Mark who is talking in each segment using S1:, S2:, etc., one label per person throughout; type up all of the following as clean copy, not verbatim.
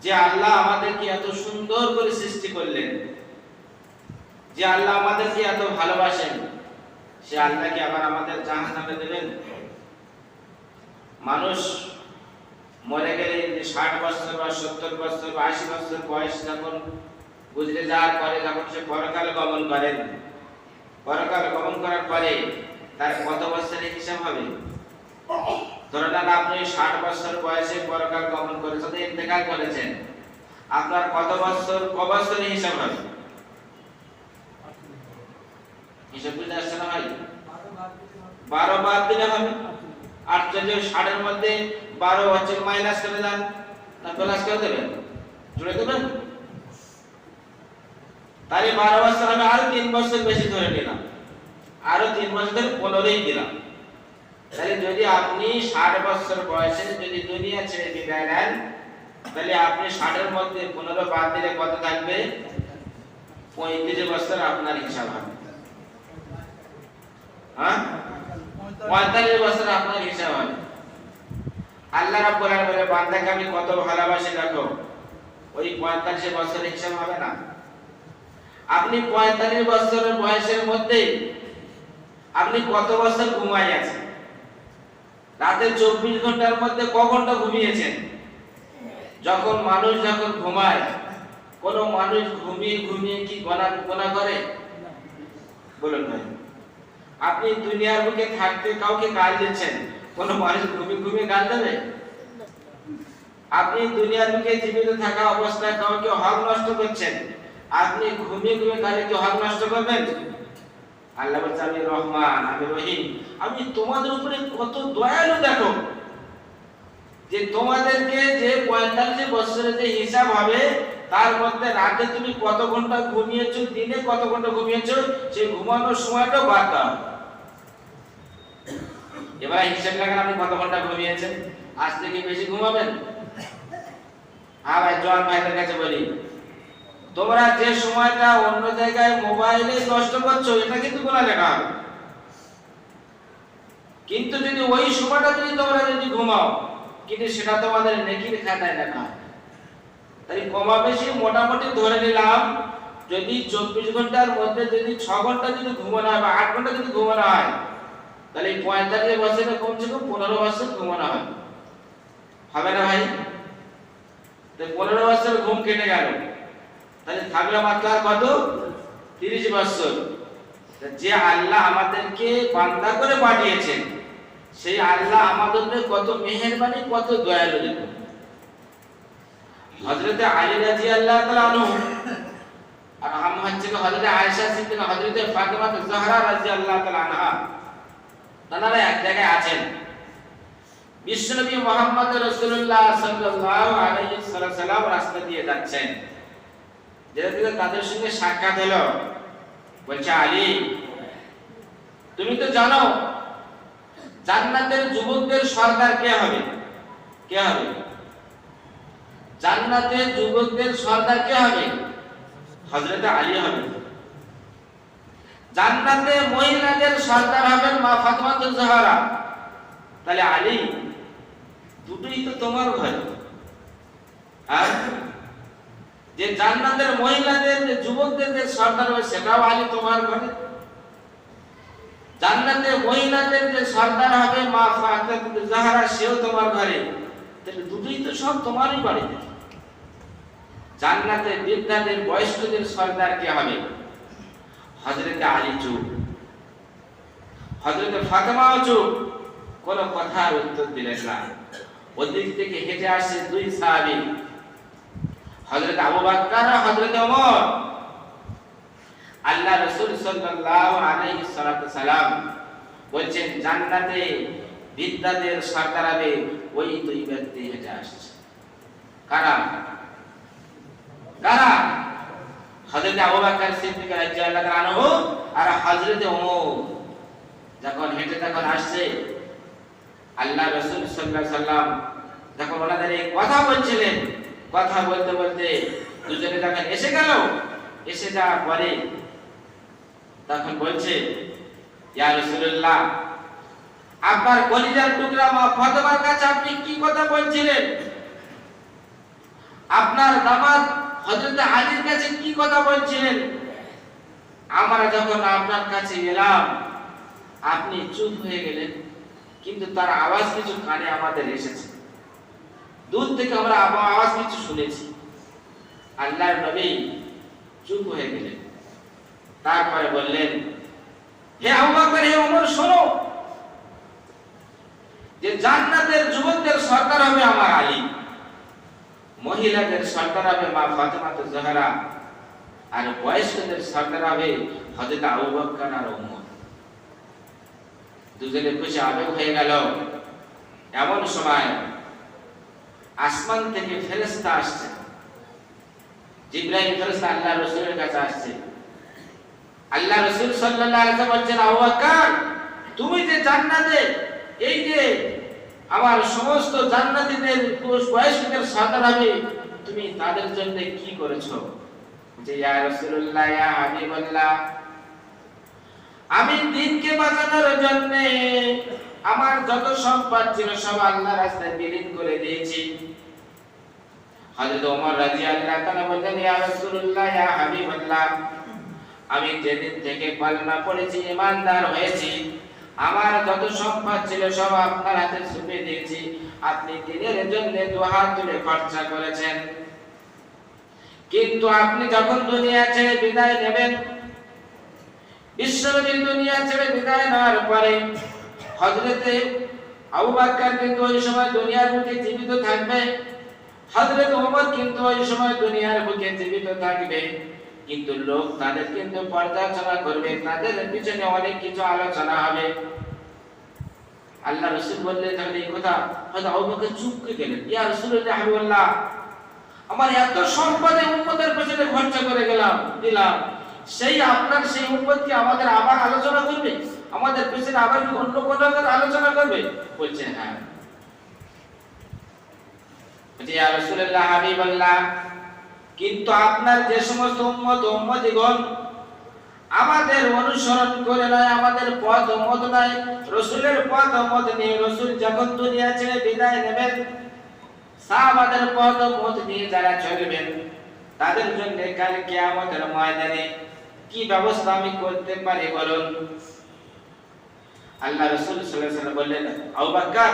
S1: যে আল্লাহ আমাদেরকে এত সুন্দর করে সৃষ্টি করলেন, যে আল্লাহ আমাদেরকে এত ভালোবাসেন, সে আল্লাহকে আবার আমাদের জাহান্নামে দেবেন? মানুষ মরে গেলে 60 বছর বা 70 বছর বা 80 বছর বয়স যখন গুজরে যাওয়ার পরে যখন সে পরকালে গমন করেন, পরকালে গমন করার পরে তার কত বছরের হিসাব হবে? ধরে নেন আপনি 60 বছর বয়সে পরকাল গমন করেছেন, ইন্তেকাল করেছেন, আপনার কত বছরের হিসাব হবে? হিসাব বুঝতে আসছে না ভাই? 12 বাদ দিলে হবে। আর যদি 60 এর মধ্যে 12 হচ্ছে মাইনাস করে দেন না প্লাস করে দেবেন, জুড়ে দেবেন, তাহলে 12 বছর হবে, আরো 3 বছর বেশি ধরে নিলাম, আরো 3 বছর ধরে 15ই দিলাম। তাহলে যদি আপনি 60 বছর বয়সে যদি দুনিয়া ছেড়ে বিদায় নেন, তাহলে আপনি 60 এর মধ্যে 15 বাদ দিলে কত থাকবে? 35 বছর আপনার হিসাব হবে। হ্যাঁ, 45 বছর আপনার হিসাব হবে। আল্লাহ রাব্বুল আলামিন বলে, বান্দাকে আমি কত ভালোবাসি দেখো, ওই 45 বছরের হিসাব হবে না। আপনি 45 বছরের বয়সের মধ্যে আপনি কত বছর ঘুমাই আছেন? রাতে 24 ঘন্টার মধ্যে ক ঘন্টা ঘুমিয়েছেন? যখন ঘুমায়, কোন মানুষ ঘুমিয়ে ঘুমিয়ে কি গোনা করে? বলুন ভাই, আপনি দুনিয়ার বুকে থাকতে কাউকে গাল দিচ্ছেন, কোন মানুষ ঘুমিয়ে ঘুমিয়ে গাল দেবে? আপনি দুনিয়ার বুকে জীবিত থাকা অবস্থায় কাউকে হক নষ্ট করছেন, আপনি ঘুমিয়ে ঘুমিয়ে গালে কি হক নষ্ট করবেন? আল্লাহ বলছে, আমি রহমান, আমি রহিম, আমি তোমাদের উপরে কত দয়ালু দেখো, যে তোমাদেরকে যে 45 বছরের যে হিসাব হবে, তার মধ্যে রাতে তুমি কত ঘন্টা ঘুমিয়েছো, দিনে কত ঘন্টা ঘুমিয়েছো, সেই ঘুমানোর সময়টাও বাদ দাও। এবার হিসাব লাগান আপনি কত ঘন্টা ঘুমিয়েছেন। আজ থেকে বেশি ঘুমাবেন? হ্যাঁ ভাই, জওয়ান ভাইদের কাছে বলি, তোমরা যে সময়টা অন্য জায়গায় মোবাইলে নষ্ট করছো, এটা কিন্তু গুনাহ লেখা হবে। কিন্তু যদি ওই সময়টা যদি তোমরা যদি ঘুমাও, কিন্তু সেটা তোমাদের নেকির খাতায় লেখা হবে। তাই কমা বেশি মোটামুটি ধরে নিলাম, যদি 24 ঘন্টার মধ্যে যদি 6 ঘন্টা যদি ঘুমানো হয় বা 8 ঘন্টা যদি ঘুমানো হয়, তাহলে 45 বছরে কমছে কম 15 বছর ঘুমানো হয়, হবে না ভাই? তো 15 বছর ঘুম কেটে গেল, তাহলে থাকলো মাত্র আর কত? 30 বছর। যে আল্লাহ আমাদেরকে বান্দা করে পাঠিয়েছেন, সেই আল্লাহ আমাদের উপরে কত মেহেরবানি, কত দয়ালু দেখুন। হযরত আলী রাদিয়াল্লাহু তাআলা আনহু, আর আম্মা হচ্ছে হযরত আয়েশা সিদ্দিকা, হযরত ফাতিমা জাহরা রাদিয়াল্লাহু তাআলা আনহা, তারা এক জায়গায় আছেন। বিশ্বনবী মুহাম্মদ রাসূলুল্লাহ সাল্লাল্লাহু আলাইহি সাল্লাম রাস্তা দিয়ে যাচ্ছেন, যেদিকে তাদের সঙ্গে সাক্ষাৎ হলো। বলছে, আলী, তুমি তো জানো জান্নাতের যুবকদের সরদার কে হবে? কে হবে? জান্নাতের যুবকদের সরদার কে হবে? হযরত আলী হবে। জান্নাতে মহিলাদের সরদার হবেন মা ফাতিমা জাহরা। তাহলে আলী, দুটোই তো তোমার ঘরে। আর যে জান্নাতের মহিলাদের যুবকদের যে সরদার হবে, সেটাও আলী তোমার ঘরে। জান্নাতে মহিলাদের যে সরদার হবে মা ফাতিমা জাহরা, সেও তোমার ঘরে। তাহলে দুটোই তো সব তোমারই বাড়িতে। জান্নাতে বৃদ্ধাদের বয়স্কদের সরদার কে হবে? হযরত আলী চুপ, হযরত ফাতিমাও চুপ, কোন কথার উত্তর দিলেন না। ওদিক থেকে হেঁটে আসে দুই সাহাবী, হযরত আবু বকর আর হযরত ওমর। আল্লাহ রাসূল সাল্লাল্লাহু আলাইহি সাল্লাম বলেন, জান্নাতে বৃদ্ধাদের সরদার হবে ওই দুই ব্যক্তি হেঁটে আসছে। কারা? কারা? হযরত আবু বকর সিদ্দিক রাদিয়াল্লাহু আনহু আর হযরত ওমর। যখন হেঁটে যখন আসছে, আল্লাহ রাসূল সাল্লাল্লাহু আলাইহি সাল্লাম যখন ওনাদের এই কথা বলছিলেন, কথা বলতে বলতে দুজনে যখন এসে গেল, এসে যাওয়ার পরে তখন বলছে, ইয়া রাসূলুল্লাহ, আপনার কলিজার টুকরা মা ফাতেমার কাছে আপনি কি কথা বলছিলেন? আপনার দামাত হযরত আলীর কাছে কি কথা বলছিলেন, আমরা যখন আপনার কাছে এলাম আপনি চুপ হয়ে গেলেন, কিন্তু তার আওয়াজ কিছু কানে আমাদের এসেছে, দূর থেকে আমরা আওয়াজ কিছু শুনেছি। আল্লাহর নবী চুপ হয়ে গেলেন, তারপরে বললেন, হে আবু বকর, হে ওমর, শোনো যে জান্নাতের যুবকদের সরদার হবে আমার আলী, মহিলাদের সরদার হবে মা ফাতেমা জাহরা, আর বয়স্কদের সরদার হবে হযরত আবু বকর আর ওমর। দুজনে খুশি আবেগ হয়ে গেল। এমন সময় আসমান থেকে ফেরেশতা আসছে, জিবরাইল ফেরেশতা আল্লাহ রাসূলের কাছে আসছে। আল্লাহ রাসূল সাল্লাল্লাহু আলাইহি ওয়াসাল্লাম বলছেন, আবু বকর, তুমি যে জান্নাতে এই যে আমার সমস্ত জান্নাতীদের বয়স্কদের সরদার হবে, তুমি তাদের জন্য কি করেছো? যে ইয়া রাসূলুল্লাহ, ইয়া হাবিবাল্লাহ, আমি দ্বীনকে বাঁচানোর জন্য আমার যত সম্পদ ছিল সব আল্লাহর রাস্তায় বিলীন করে দিয়েছি। হযরত ওমর রাদিয়াল্লাহু তাআলা বললেন, ইয়া রাসূলুল্লাহ, ইয়া হাবিবাল্লাহ, আমি যেদিন থেকে কলেমা পড়েছি, ঈমানদার হয়েছি, আমার যত সম্পদ ছিল সব আপনার হাতে ছুঁয়ে দিয়েছি। আপনি দ্বীনের জন্য দুহাত তুলে খরচা করেছেন, কিন্তু আপনি যখন দুনিয়া ছেড়ে বিদায় নেবেন, বিশ্বনবী দুনিয়া ছেড়ে বিদায় নেওয়ার পরে হযরতে আবু বকর কিন্তু ওই সময় দুনিয়ার বুকে জীবিত থাকবে, হযরত ওমর কিন্তু ওই সময় দুনিয়ার বুকে জীবিত থাকবে, কিন্তু লোক তাদের কিন্তু পর্যালোচনা করবে, তাদের পিছনে অনেক কিছু আলোচনা হবে। আল্লাহ রাসূল বললেন, তাহলে এই কথা হযরত আবু বকর চুপ করে গেলেন। ইয়া রাসূলুল্লাহ, হাবিবাল্লাহ, আমার এত সম্পদে উম্মতের পেছনে খরচা করে দিলাম, সেই আপনার সেই উম্মতকে আমাদের আবার আলোচনা করবে, আমাদের পেছনে আবার অন্য কোনো আলোচনা করবে? বলছে হ্যাঁ। বলছে, ইয়া রাসূলুল্লাহ, হাবিবাল্লাহ, কিন্তু আপনার যে সমস্ত উম্মতিগণ আমাদের অনুসরণ করে নয়, আমাদের পথ ও মত নয়, রাসূলের পথ ও মত নিয়ে রাসূল যখন দুনিয়া ছেড়ে বিদায় নেবেন, সাহাবাদের পথ ও মত নিয়ে যারা চলবেন, তাদের জন্য কাল কিয়ামতের ময়দানে কি ব্যবস্থা আমি করতে পারি বলুন? আল্লাহ রাসূল সাল্লাল্লাহু আলাইহি ওয়াসাল্লাম বললেন, আবু বকর,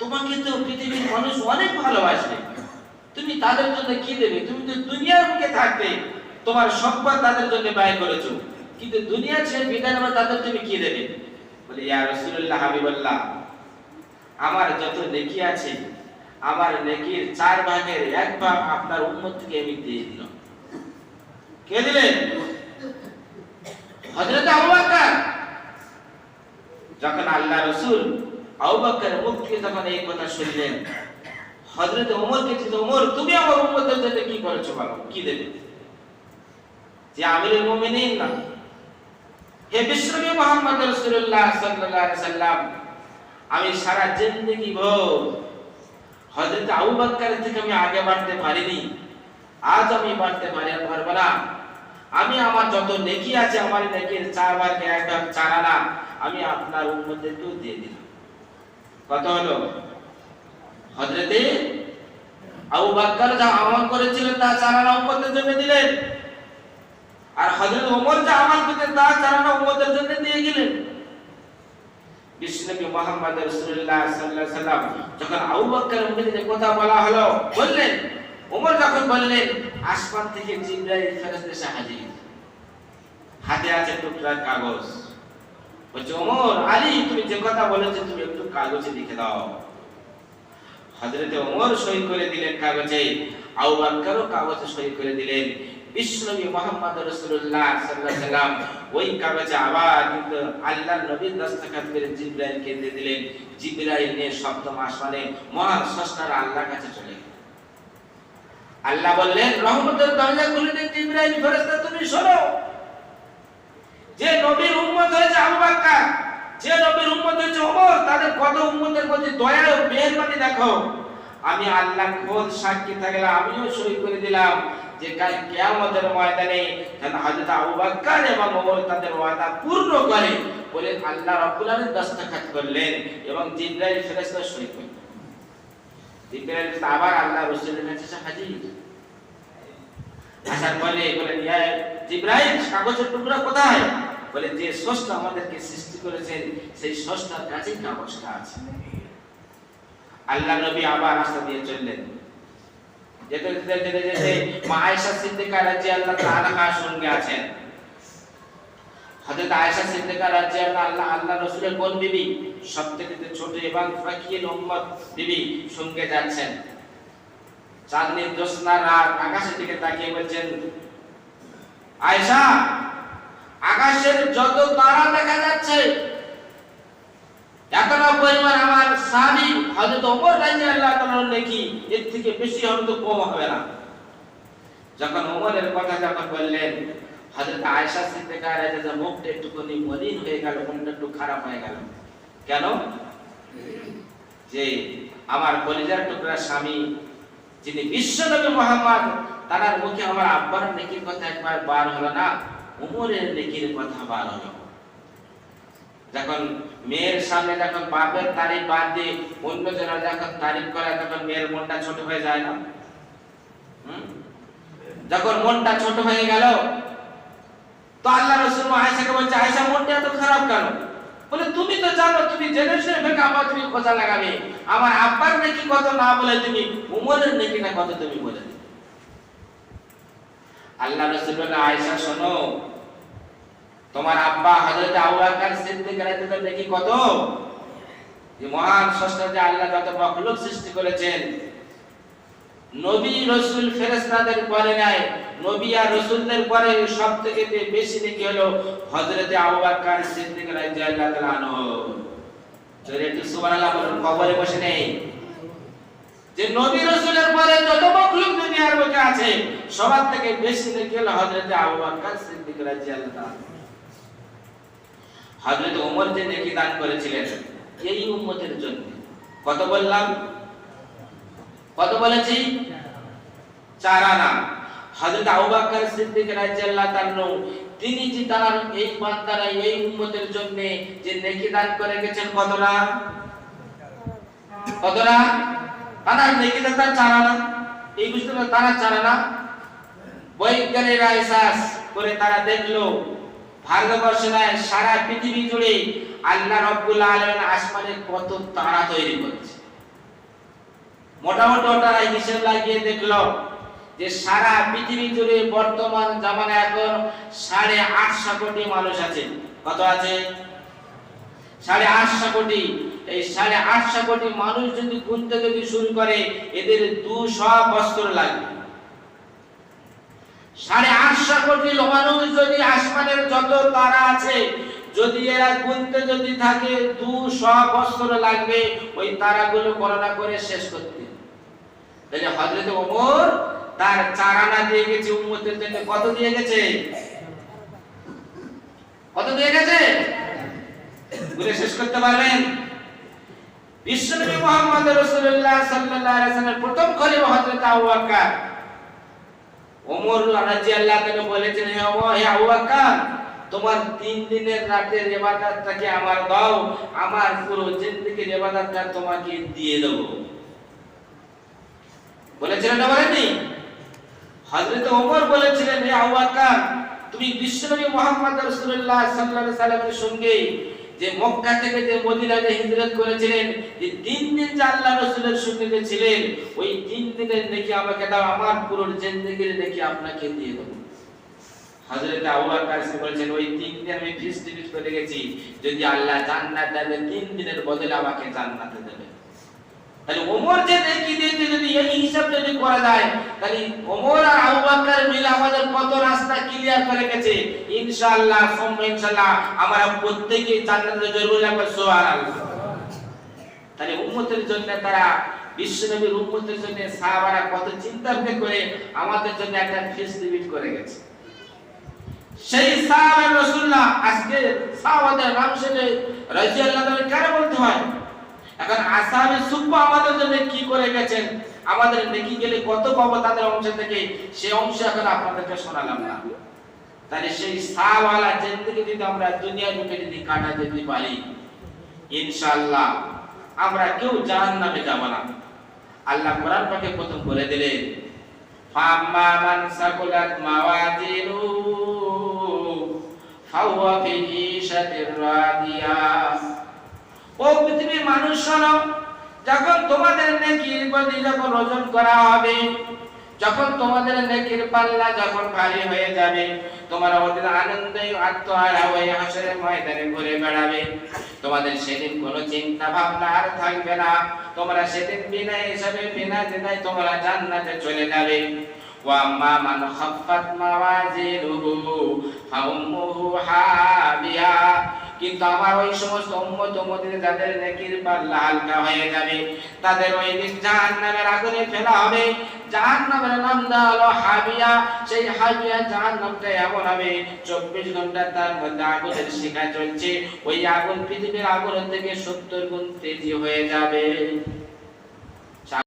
S1: তোমাকে তো পৃথিবীর মানুষ অনেক ভালোবাসে, তুমি তাদের জন্য কি দেবে? তুমি তো দুনিয়ার বুকে থাকতে তোমার সম্পদ তাদের জন্য ব্যয় করেছো, কিন্তু দুনিয়া ছেড়ে বিদায় নেওয়ার তাদের তুমি কি দেবে? বলে, ইয়া রাসূলুল্লাহ, হাবিবাল্লাহ, আমার যত নেকি আছে, আমার নেকির 4 ভাগের 1 ভাগ আপনার উম্মতকে আমি দিয়ে দিলাম। কে দিলেন? হযরত আবু বকর। যখন আল্লাহ রাসূল আবু বকরের মুখ থেকে যখন এই কথা শুনলেন, হযরত ওমরকে বললেন, ওমর, তুমি আমার উম্মতের জন্য কি করেছো বলো, কি দেবে? যে আমিরুল মুমিনিন না, হে বিশ্বনবী মুহাম্মদ রাসূলুল্লাহ সাল্লাল্লাহু আলাইহি সাল্লাম, আমি সারা জিন্দেগি ভর হযরত আবু বকরের থেকে আমি আগে বাড়তে পারিনি, আজ আমি বাড়তে পারবো না। আমি আমার যত নেকি আছে, আমার নেকির 4 ভাগে 1 ভাগ 4 আনা আমি আপনার উম্মতদেরকেও দিয়ে দিলাম। কত হলো? হযরত আবু বকর যা আমল করেছিলেন তা 4 আনা উম্মতের জন্য দিলেন, আর হযরত ওমর যা আমল করেছেন তা 4 আনা উম্মতের জন্য দিয়ে গেলেন। বিশ্বনবী মুহাম্মদ রাসূলুল্লাহ সাল্লাল্লাহু আলাইহি সাল্লাম যখন আবু বকরের মুখে কথা বলা হলো, বললেন, ওমর যখন বললেন, আসমান থেকে জিবরাইল ফেরেশতা এসে হাজির, হাতে আছে টুকরা কাগজ। বলছে, ওমর, আলী, তুমি যে কথা বলেছো তুমি একটু কাগজে লিখে দাও। হযরত ওমর সই করে দিলেন কাগজে, আবু বকরও কাগজে সই করে দিলেন। বিশ্বনবী মুহাম্মদ রাসূলুল্লাহ সাল্লাল্লাহু আলাইহি সাল্লাম ওই কাগজে আবার কিন্তু আল্লাহর নবীর দস্তখত করে জিবরাইলকে দিয়ে দিলেন। জিবরাইল নিয়ে সপ্তম আসমানে মহান স্রষ্টার আল্লাহর কাছে চলে গেলেন। আল্লাহ বললেন, রহমতের দরজা খুলে দিন, জিবরাইল ফেরেশতা, তুমি শোনো, যে নবীর উম্মত হয়েছে আবু বকর, যে নবীর উম্মত হয়েছে ওমর, তাদের কত উম্মতের প্রতি দয়া ও মেহেরবানি দেখো। আমি আল্লাহ খোদ সাক্ষী থাকলে আমিও সই করে দিলাম যে কাল কিয়ামতের ময়দানে যেন হযরত আবু বকর এবং ওমর তাদের ওয়াদা পূর্ণ করে বলে আল্লাহ রাব্বুল আলামিন দস্তখত করলেন এবং জিবরাইল ফেরেশতা সই করলেন। জিবরাইল আবার আল্লাহ রাসূলের কাছে হাজির। আসার পরে বলেন, ইয়া জিবরাইল, কাগজের টুকরা কোথায়? বলে, যে স্রষ্টা আমাদেরকে সৃষ্টি করেছেন সেই স্রষ্টার কাছেই কাগজটা আছে। আল্লাহ নবী আবার রাস্তা দিয়ে চললেন। যেতে যেতে যেতে যেতে মা আয়েশা সিদ্দিকা রাদিয়াল্লাহু তাআলা সঙ্গে আছেন। হযরত আয়েশা সিদ্দিকা রাদিয়াল্লাহু আল্লাহ রাসূলের কোন বিবি? সবথেকে ছোট এবং ফাকিল উম্মত বিবি সঙ্গে যাচ্ছেন। চাঁদনির জ্যোৎস্না রাত আকাশের দিকে তাকিয়ে বলছেন, আয়েশা, আকাশের যত তারা দেখা যাচ্ছে এতটা পরিমাণ আমার সাহাবী হযরত ওমর রাদিয়াল্লাহু তাআলার নেকি এর থেকে বেশি হবে তো কম হবে না। যখন ওমরের কথা যখন বললেন, হযরত আয়েশা সিদ্দিকা রাদিয়াল্লাহু মুখটা একটুখানি মলিন হয়ে গেল, মনটা একটু খারাপ হয়ে গেল। কেন? যে আমার কলিজার টুকরা স্বামী যিনি বিশ্বনবী মুহাম্মদ, তার মুখে আমার আব্বার নেকির কথা একবার বার হলো না, ওমরের নেকির কথা বার হলো। যখন মেয়ের সামনে যখন বাপের তারিফ বাদ দিয়ে অন্য জনের যখন তারিফ করে, তখন মেয়ের মনটা ছোট হয়ে যায় না? যখন মনটা ছোট হয়ে গেল, তো আল্লাহ রাসূল আয়েশাকে বলছে, আয়েশা, মনটা এত খারাপ কেন? বলে, তুমি তো জানো, তুমি জেনে শুনে বেকা আবার তুমি খোঁজা লাগাবে, আমার আব্বার নেকি কত না বলে তুমি ওমরের নেকিটা কত তুমি বলে দিবে। আল্লাহ রাসূল বলে, আয়েশা শোনো, তোমার আব্বা হযরত আবু বকর সিদ্দিক রাদিয়াল্লাহু নেকি কত? যে মহান স্রষ্টা যে আল্লাহ যত মাখলুক সৃষ্টি করেছেন, নবী রাসূল ফেরেশতাদের পরে নাই, নবী আর রাসূলদের পরে সবথেকে বেশি নেকি হলো হযরত আবু বকর সিদ্দিক রাদিয়াল্লাহু তাআলা আনহু। জোরে একটু সুবহানাল্লাহ বলুন, কবরে বসে নেই। যে নবী রাসূলের পরে যত মাখলুক দুনিয়ার বুকে আছে, সবার থেকে বেশি নেকি হলো হযরত আবু বকর সিদ্দিক রাদিয়াল্লাহু তাআলা। হযরত ওমর যে নেকি দান করেছিলেন এই উম্মতের জন্য, কত বললাম? কত বলেছি? 4 আনা। হযরত আবু বকর সিদ্দিক রাদিয়াল্লাহু তাআলা তিনি যে তার এই বান্দারা এই উম্মতের জন্য যে নেকি দান করে গেছেন কতটা? কতটা? তার নেকি দান 4 আনা। এই বুঝতে পারছেন, তারা 4 আনা। বৈজ্ঞানিকরা রিসার্চ করে তারা দেখলো ভারতবর্ষে নয় সারা পৃথিবী জুড়ে আল্লাহ রাব্বুল আলামিন আসমানে কত তারা তৈরি করেছে। মোটামুটি তারা হিসাব লাগিয়ে দেখলো যে সারা পৃথিবী জুড়ে বর্তমান জামানায় এখন 850 কোটি মানুষ আছে। কত আছে? 850 কোটি। এই 850 কোটি মানুষ যদি গুনতে যদি শুরু করে, এদের 200 বছর লাগবে। 850 কোটি মানুষ যদি আসমানের যত তারা আছে যদি এরা গুনতে যদি থাকে, 200 বছর লাগবে ওই তারাগুলো গণনা করে শেষ করতে। তাহলে হযরত ওমর তার 4 আনা দিয়ে গেছে উম্মতের জন্য। কত দিয়ে গেছে? কত দিয়ে গেছে? বলে শেষ করতে পারবেন? বিশ্বনবী মুহাম্মদ রাসূলুল্লাহ সাল্লাল্লাহু আলাইহি ওয়াসাল্লামের প্রথম খলিফা হযরত আবু বকর। ওমর রাদিয়াল্লাহু তাআলা বলেছেন, হে আবু বকর, তোমার 3 দিনের রাতের ইবাদতটাকে আমার দাও, আমার পুরো জিন্দেগীর ইবাদতটা তোমাকে দিয়ে দেব। বলেছিলেন না? বলেননি? হযরত ওমর বলেছিলেন, হে আবু বকর, তুমি বিশ্বনবী মুহাম্মদ রাসূলুল্লাহ সাল্লাল্লাহু আলাইহি ওয়াসাল্লামের সঙ্গে যে মক্কা থেকে যে মদিনায় হিজরত করেছিলেন, যে 3 দিন যে আল্লাহ রাসূলের সঙ্গে যে ছিলেন, ওই 3 দিনের নেকি আমাকে দাও, আমার পুরো জিন্দেগীর নেকি আপনাকে দিয়ে দেব। হযরত আবু বকর বলেছেন, ওই 3 দিন আমি ফিস্টিভিট করে গেছি, যদি আল্লাহ জান্নাত দেবে 3 দিনের বদলে আমাকে জান্নাতে দেবে। তাহলে ওমর যে নেকি দিয়েছে, যদি এই হিসাব যদি করা যায়, তাহলে ওমর আর আবু বকর মিলে আমাদের কত রাস্তা ক্লিয়ার করে গেছে। ইনশাআল্লাহ ইনশাআল্লাহ আমরা প্রত্যেকই জান্নাতে জরুর লাগবে। সুবহানাল্লাহ। তাহলে উম্মতের জন্য তারা, বিশ্বনবীর উম্মতের জন্য সাহাবারা কত চিন্তা করে আমাদের জন্য একটা ফেস্টিভিট করে গেছে। সেই সাহাবা রাসূলুল্লাহ আজকে সাহাবাদের নাম শুনে রাদিয়াল্লাহু তাআলা কেন বলতে হয়? এখন আসহাবে সুফফা আমাদের জন্য কি করে গেছেন, আমাদের নেকি গেলে কত পাবো তাদের অংশ থেকে, সেই অংশ এখন আপনাদেরকে শোনালাম না। তাহলে সেই সাহাবালা জিন্দেগি যদি আমরা দুনিয়ার বুকে যদি কাটা যেতে পারি, ইনশাআল্লাহ আমরা কেউ জাহান্নামে যাব না। আল্লাহ কোরআন পাকে প্রথম বলে দিলেন, ফাম্মা মান সাকুলাত মাওয়াজিনুহু ফাহুয়া ফি ঈশাতির রাদিয়া। ও পৃথিবীর মানুষ শোনো, যখন তোমাদের নেকির প্রতি যখন ওজন করা হবে, যখন তোমাদের নেকির পাল্লা যখন ভারী হয়ে যাবে, তোমরা ওদের আনন্দে আত্মহারা হয়ে হাসরের ময়দানে ঘুরে বেড়াবে। তোমাদের সেদিন কোনো চিন্তা ভাবনা আর থাকবে না। তোমরা সেদিন বিনা হিসাবে বিনা চিন্তায় তোমরা জান্নাতে চলে যাবে। ওয়াম্মা মান খাফফাত মাওয়াজিনুহু ফাউম্মুহু হাবিয়া। কিন্তু আমার ওই সমস্ত উম্মত উম্মতের যাদের নেকির পাল্লা হালকা হয়ে যাবে, তাদের ওই দিন জাহান্নামের আগুনে ফেলা হবে। জাহান্নামের নাম দেওয়া হলো হাবিয়া। সেই হাবিয়া জাহান্নামটা এমন হবে 24 ঘন্টা তার মধ্যে আগুনের শিখা চলছে। ওই আগুন পৃথিবীর আগুনের থেকে 70 গুণ তেজি হয়ে যাবে।